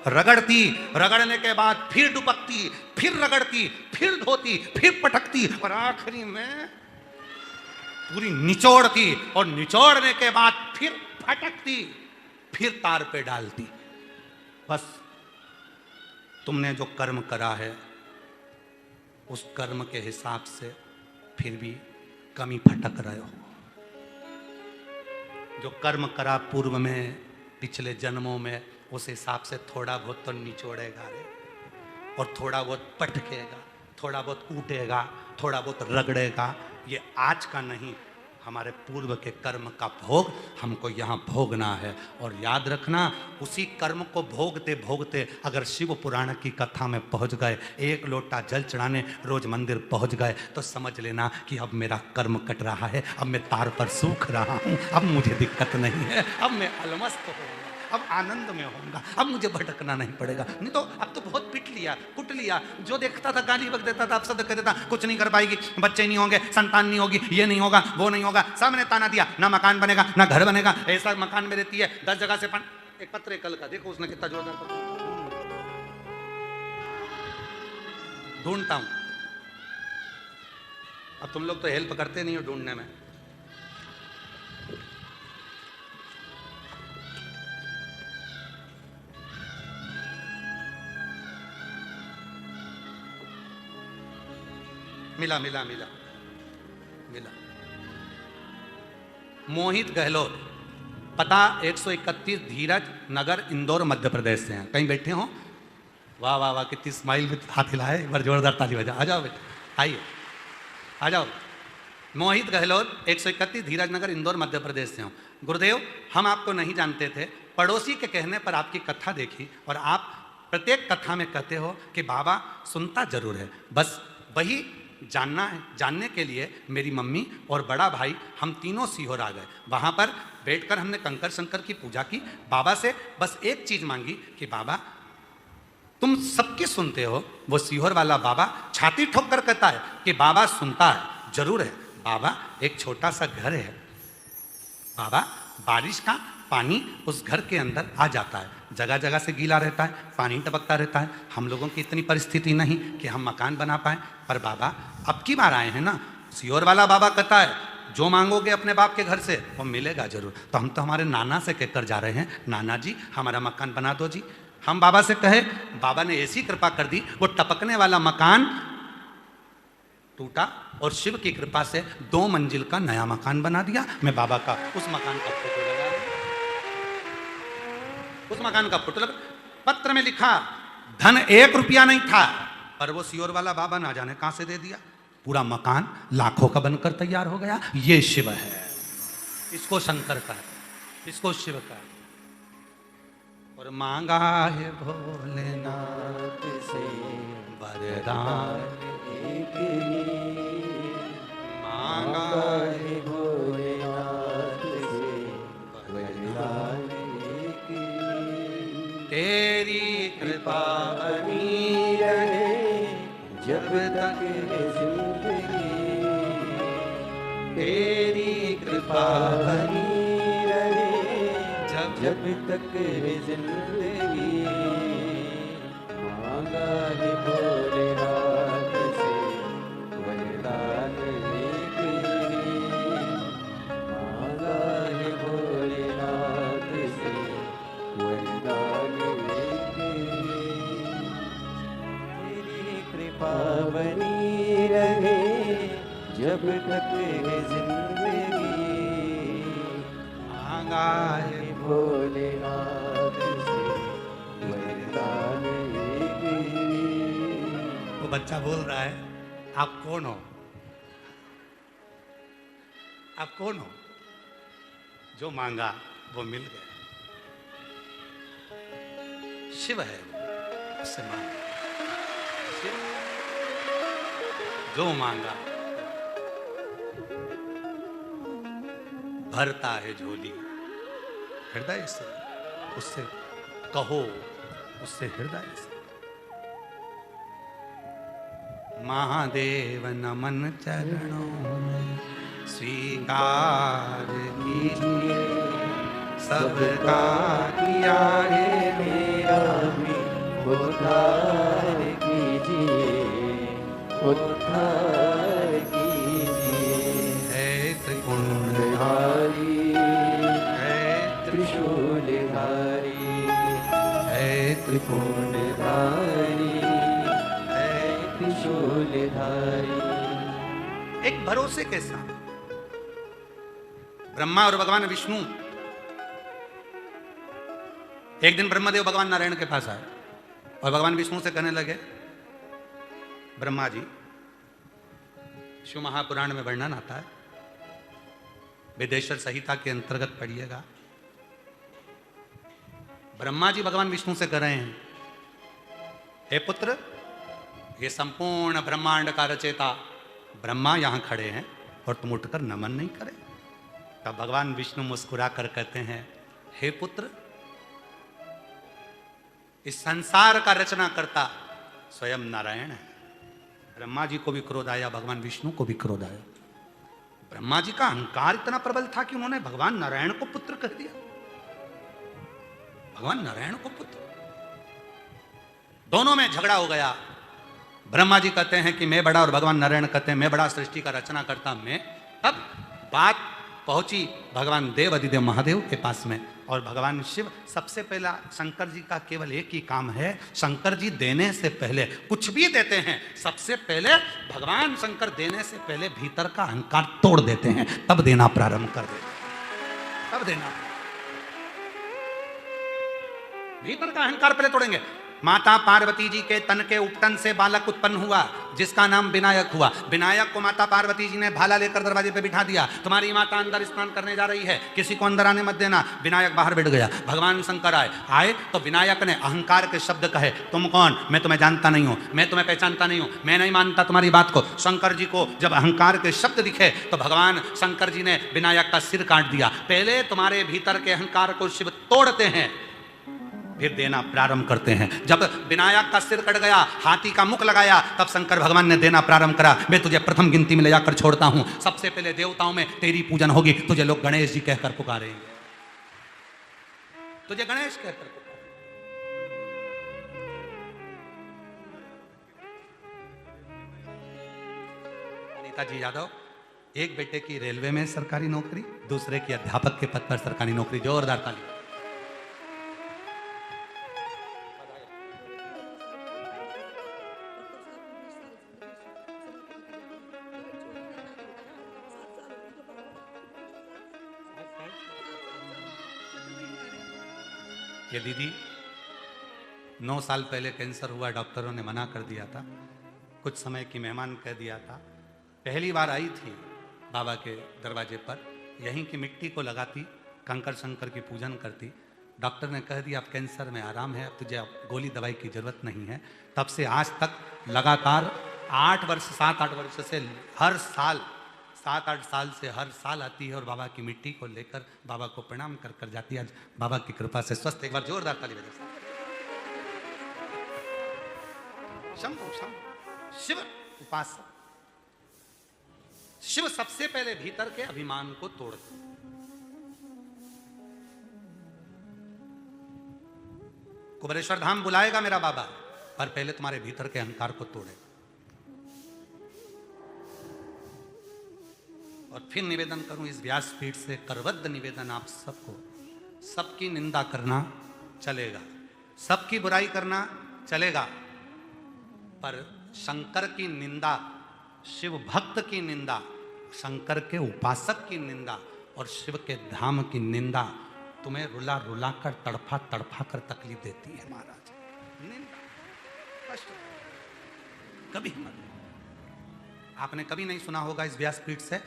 रगड़ती, रगड़ने के बाद फिर डुबकती, फिर रगड़ती, फिर धोती, फिर पटकती, और आखिरी में पूरी निचोड़ती, और निचोड़ने के बाद फिर फटकती, फिर तार पे डालती। बस तुमने जो कर्म करा है उस कर्म के हिसाब से फिर भी कमी फटक रहे हो। जो कर्म करा पूर्व में पिछले जन्मों में उस हिसाब से थोड़ा बहुत तो निचोड़ेगा रे, और थोड़ा बहुत पटकेगा, थोड़ा बहुत कूटेगा, थोड़ा बहुत रगड़ेगा। ये आज का नहीं, हमारे पूर्व के कर्म का भोग हमको यहाँ भोगना है। और याद रखना, उसी कर्म को भोगते भोगते अगर शिव पुराण की कथा में पहुँच गए, एक लोटा जल चढ़ाने रोज मंदिर पहुँच गए, तो समझ लेना कि अब मेरा कर्म कट रहा है, अब मैं तार पर सूख रहा हूँ, अब मुझे दिक्कत नहीं है, अब मैं अलमस्त हूँ, अब आनंद में होऊंगा, अब मुझे भटकना नहीं पड़ेगा। नहीं तो अब तो बहुत पिट लिया, कुट लिया, जो देखता था गाली बक देता था, अफसद कह देता कुछ नहीं कर पाएगी, बच्चे नहीं होंगे, संतान नहीं होगी, ये नहीं होगा, वो नहीं होगा, सबने ताना दिया, ना मकान बनेगा ना घर बनेगा, ऐसा मकान में रहती है 10 जगह से एक पत्र कल का देखो उसने कितना जोरदार ढूंढता हूं। अब तुम लोग तो हेल्प करते नहीं हो ढूंढने में। मिला मिला मिला मिला। मोहित गहलोत, पता 131 धीरज नगर इंदौर मध्य प्रदेश से हैं। कहीं बैठे हो? वाह वाह वाह, कितनी स्माइल में हाथ हिलाए, एक बार जोरदार ताली बजा। आ जाओ बेटा, आइए आ जाओ। मोहित गहलोत 131 धीरज नगर इंदौर मध्य प्रदेश से हो। गुरुदेव, हम आपको नहीं जानते थे, पड़ोसी के कहने पर आपकी कथा देखी, और आप प्रत्येक कथा में कहते हो कि बाबा सुनता जरूर है, बस वही जानना है। जानने के लिए मेरी मम्मी और बड़ा भाई हम तीनों सीहोर आ गए। वहाँ पर बैठकर हमने कंकर शंकर की पूजा की, बाबा से बस एक चीज़ मांगी कि बाबा तुम सबकी सुनते हो। वो सीहोर वाला बाबा छाती ठोक कर कहता है कि बाबा सुनता है, जरूर है बाबा। एक छोटा सा घर है बाबा, बारिश का पानी उस घर के अंदर आ जाता है, जगह जगह से गीला रहता है, पानी टपकता रहता है। हम लोगों की इतनी परिस्थिति नहीं कि हम मकान बना पाएं, पर बाबा अब की बार आए हैं ना, सीहोर वाला बाबा कहता है जो मांगोगे अपने बाप के घर से वो मिलेगा जरूर। तो हम तो हमारे नाना से कहकर जा रहे हैं, नाना जी हमारा मकान बना दो जी। हम बाबा से कहे, बाबा ने ऐसी कृपा कर दी, वो टपकने वाला मकान टूटा और शिव की कृपा से 2 मंजिल का नया मकान बना दिया। मैं बाबा का उस मकान का फोटो लगा रहा हूं, उस मकान का फोटो लगा। पत्र में लिखा धन 1 रुपया नहीं था, पर वो सीहोर वाला बाबा ना जाने कहां से दे दिया, पूरा मकान लाखों का बनकर तैयार हो गया। ये शिव है, इसको शंकर का है, इसको शिव का है। और मांगा है भोलेनाथ से वरदान एक ही, मांगा है भोलेनाथ से वरदान एक ही। तेरी कृपा बनी रहे जब तक है जिंदगी, तेरी कृपा बनी जब तक है जिंदगी। मांगा है भोलेनाथ से वरदान एक ही, मांगा है भोलेनाथ से वरदान एक ही। तेरी कृपा बनी रहे जब तक है जिंदगी, मांगा है भोलेनाथ से वरदान एक ही। वो बच्चा बोल रहा है, आप कौन हो? आप कौन हो? जो मांगा वो मिल गया। शिव है, उससे मांगा। शिव जो मांगा भरता है झोली हृदय से, उससे कहो, उससे हृदय से। महादेव नमन चरणों में स्वीकार कीजिए, सबका किया है मेरा भी उद्धार कीजिए, उद्धार कीजिए। है त्रिपुंडधारी, है त्रिशूलधारी, है त्रिपुंडधारी, है त्रिशूलधारी। एक भरोसे के साथ ब्रह्मा और भगवान विष्णु एक दिन ब्रह्मदेव भगवान नारायण के पास आए और भगवान विष्णु से कहने लगे, ब्रह्मा जी, शिव महापुराण में वर्णन आता है, वेदेश्वर संहिता के अंतर्गत पढ़िएगा। ब्रह्मा जी भगवान विष्णु से कह रहे हैं, हे पुत्र, ये संपूर्ण ब्रह्मांड का रचेता ब्रह्मा यहां खड़े हैं और तुम उठकर नमन नहीं करे। तब भगवान विष्णु मुस्कुरा कर कहते हैं, हे पुत्र, इस संसार का रचना करता स्वयं नारायण है। ब्रह्मा जी को भी क्रोध आया, भगवान विष्णु को भी क्रोध आया। ब्रह्मा जी का अहंकार इतना प्रबल था कि उन्होंने भगवान नारायण को पुत्र कह दिया। भगवान नारायण को पुत्र, दोनों में झगड़ा हो गया। ब्रह्मा जी कहते हैं कि मैं बड़ा और भगवान नारायण कहते हैं मैं बड़ा, सृष्टि का रचना करता मैं। तब बात पहुंची भगवान देव अधिदेव महादेव के पास में, और भगवान शिव सबसे पहला, शंकर जी का केवल एक ही काम है, शंकर जी देने से पहले कुछ भी देते हैं, सबसे पहले भगवान शंकर देने से पहले भीतर का अहंकार तोड़ देते हैं, तब देना प्रारंभ कर देते हैं, तब देना। भीतर का अहंकार पहले तोड़ेंगे। माता पार्वती जी के तन के उपटन से बालक उत्पन्न हुआ जिसका नाम विनायक हुआ। विनायक को माता पार्वती जी ने भाला लेकर दरवाजे पे बिठा दिया, तुम्हारी माता अंदर स्नान करने जा रही है, किसी को अंदर आने मत देना। विनायक बाहर बैठ गया। भगवान शंकर आए तो विनायक ने अहंकार के शब्द कहे, तुम कौन, मैं तुम्हें जानता नहीं हूं, मैं तुम्हें पहचानता नहीं हूं, मैं नहीं मानता तुम्हारी बात को। शंकर जी को जब अहंकार के शब्द दिखे तो भगवान शंकर जी ने विनायक का सिर काट दिया। पहले तुम्हारे भीतर के अहंकार को शिव तोड़ते हैं, फिर देना प्रारंभ करते हैं। जब विनायक का सिर कट गया, हाथी का मुख लगाया, तब शंकर भगवान ने देना प्रारंभ करा। मैं तुझे प्रथम गिनती में ले जाकर छोड़ता हूं, सबसे पहले देवताओं में तेरी पूजन होगी, तुझे लोग गणेश जी कहकर पुकारेंगे, तुझे गणेश कहकर पुकारेंगे। अनीता जी यादव, एक बेटे की रेलवे में सरकारी नौकरी, दूसरे की अध्यापक के पद पर सरकारी नौकरी। जोरदार ताली। ये दीदी 9 साल पहले कैंसर हुआ, डॉक्टरों ने मना कर दिया था, कुछ समय की मेहमान कह दिया था। पहली बार आई थी बाबा के दरवाजे पर, यहीं की मिट्टी को लगाती, कंकर शंकर की पूजन करती। डॉक्टर ने कह दिया अब कैंसर में आराम है, अब तुझे अब गोली दवाई की जरूरत नहीं है। तब से आज तक लगातार 7-8 वर्ष से हर साल 7-8 साल से हर साल आती है और बाबा की मिट्टी को लेकर बाबा को प्रणाम कर कर जाती है। आज बाबा की कृपा से स्वस्थ। एक बार जोरदार ताली बजाइए। शंभु शंभु शिव उपासक, शिव सबसे पहले भीतर के अभिमान को तोड़ते। कुबेरेश्वर धाम बुलाएगा मेरा बाबा, पर पहले तुम्हारे भीतर के अहंकार को तोड़ेगा। और फिर निवेदन करूं इस व्यासपीठ से, करवद्ध निवेदन आप सबको, सबकी निंदा करना चलेगा, सबकी बुराई करना चलेगा, पर शंकर की निंदा, शिव भक्त की निंदा, शंकर के उपासक की निंदा और शिव के धाम की निंदा तुम्हें रुला रुला कर, तड़फा तड़फा कर तकलीफ देती है महाराज। निंदा कष्ट कभी मत। आपने कभी नहीं सुना होगा इस व्यासपीठ से,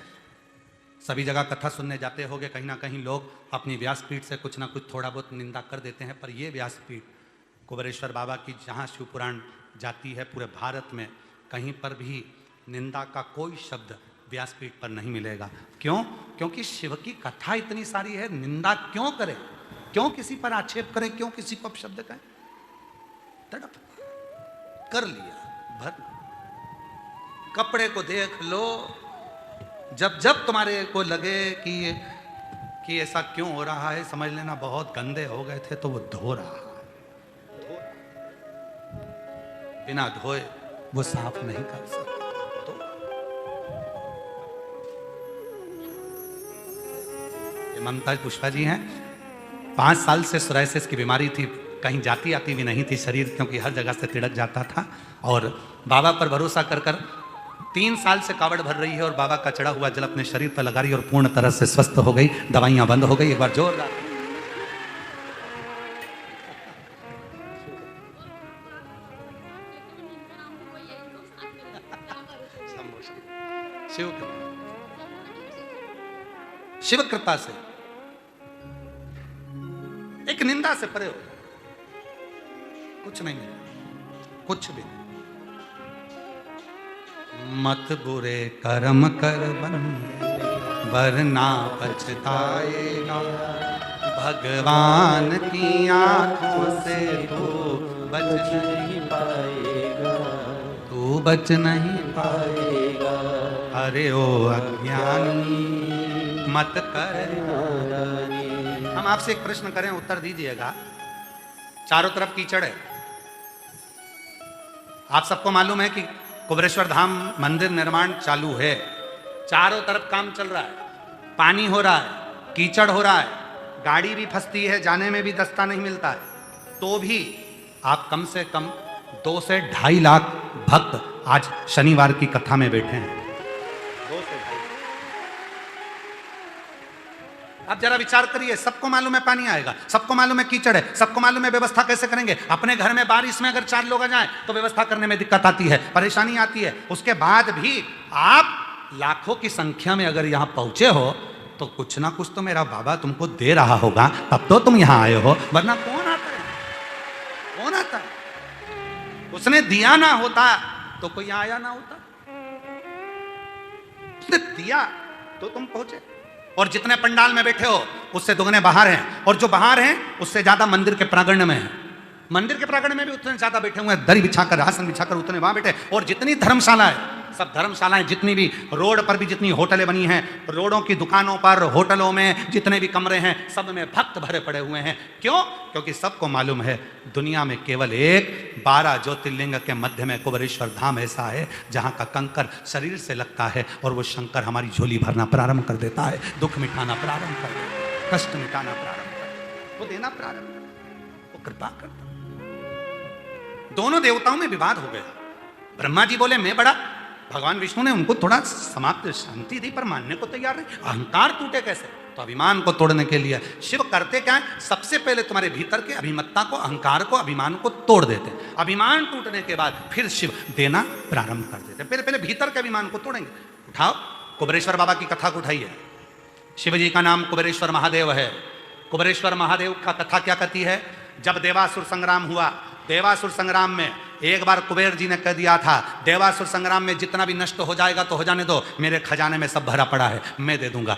सभी जगह कथा सुनने जाते होंगे, कहीं ना कहीं लोग अपनी व्यासपीठ से कुछ ना कुछ थोड़ा बहुत निंदा कर देते हैं, पर यह व्यासपीठ कुबेरेश्वर बाबा की, जहाँ शिवपुराण जाती है। पूरे भारत में कहीं पर भी निंदा का कोई शब्द व्यासपीठ पर नहीं मिलेगा। क्यों? क्योंकि शिव की कथा इतनी सारी है, निंदा क्यों करें? क्यों किसी पर आक्षेप करें? क्यों किसी को अपशब्द कहें? तड़प कर लिया भर। कपड़े को देख लो, जब जब तुम्हारे को लगे कि ऐसा क्यों हो रहा है, समझ लेना बहुत गंदे हो गए थे, तो वो धो रहा है। बिना धोए वो साफ नहीं कर सकता। तो ये ममता पुष्पा जी हैं, 5 साल से सोराइसिस की बीमारी थी, कहीं जाती आती भी नहीं थी शरीर, क्योंकि हर जगह से तिड़क जाता था। और बाबा पर भरोसा कर कर 3 साल से कावड़ भर रही है और बाबा का चढ़ा हुआ जल अपने शरीर पर लगा रही है और पूर्ण तरह से स्वस्थ हो गई। दवाइयां बंद हो गई। एक बार जोरदार शिव कृपा से एक निंदा से परे हो, कुछ नहीं मिला, कुछ भी नहीं। मत बुरे कर्म कर बंदे, वरना पछताएगा। भगवान की आंखों से तू बच नहीं पाएगा, तू बच नहीं पाएगा। अरे ओ अज्ञानी मत कर। हम आपसे एक प्रश्न करें, उत्तर दीजिएगा। चारों तरफ कीचड़ है। आप सबको मालूम है कि कुबेरेश्वर धाम मंदिर निर्माण चालू है, चारों तरफ काम चल रहा है, पानी हो रहा है, कीचड़ हो रहा है, गाड़ी भी फंसती है, जाने में भी रास्ता नहीं मिलता है, तो भी आप कम से कम 2 से 2.5 लाख भक्त आज शनिवार की कथा में बैठे हैं। 2 से 2.5। आप जरा विचार करिए, सबको मालूम है पानी आएगा, सबको मालूम है कीचड़ है, सबको मालूम है व्यवस्था कैसे करेंगे। अपने घर में बारिश में अगर 4 लोग आ जाएं तो व्यवस्था करने में दिक्कत आती है, परेशानी आती है। उसके बाद भी आप लाखों की संख्या में अगर यहां पहुंचे हो तो कुछ ना कुछ तो मेरा बाबा तुमको दे रहा होगा, तब तो तुम यहां आए हो, वरना कौन आता है? कौन आता है? उसने दिया ना होता तो कोई आया ना होता। उसने दिया तो तुम पहुंचे। और जितने पंडाल में बैठे हो उससे दुगने बाहर हैं, और जो बाहर हैं उससे ज्यादा मंदिर के प्रांगण में हैं। मंदिर के प्रांगण में भी उतने ज्यादा बैठे हुए हैं, दरी बिछाकर, आसन बिछाकर उतने वहां बैठे। और जितनी धर्मशाला है, सब धर्मशालाएं, जितनी भी रोड पर भी जितनी होटलें बनी हैं, रोडों की दुकानों पर, होटलों में जितने भी कमरे हैं, सब में भक्त भरे पड़े हुए हैं। क्यों? क्योंकि सबको मालूम है दुनिया में केवल एक 12 ज्योतिर्लिंग के मध्य में कुबेरेश्वर धाम ऐसा है जहां का कंकर शरीर से लगता है और वो शंकर हमारी झोली भरना प्रारंभ कर देता है, दुख मिटाना प्रारंभ कर देता है, कष्ट मिटाना प्रारंभ कर देता है, वो देना प्रारंभ कर देता है, वो कृपा करता है। दोनों देवताओं में विवाद हो गया। ब्रह्मा जी बोले मैं बड़ा, भगवान विष्णु ने उनको थोड़ा समाप्त शांति दी, पर मानने को तैयार नहीं। अहंकार टूटे कैसे? तो अभिमान को तोड़ने के लिए शिव करते क्या है? सबसे पहले तुम्हारे भीतर के अभिमत्ता को, अहंकार को, अभिमान को तोड़ देते। अभिमान टूटने के बाद फिर शिव देना प्रारंभ कर देते। पहले पहले भीतर के अभिमान को तोड़ेंगे। उठाओ, कुबेरेश्वर बाबा की कथा को उठाइए। शिव जी का नाम कुबेरेश्वर महादेव है। कुबेरेश्वर महादेव का कथा क्या कहती है? जब देवासुर संग्राम हुआ, देवासुर संग्राम में एक बार कुबेर जी ने कह दिया था, देवासुर संग्राम में जितना भी नष्ट हो जाएगा तो हो जाने दो, मेरे खजाने में सब भरा पड़ा है, मैं दे दूंगा।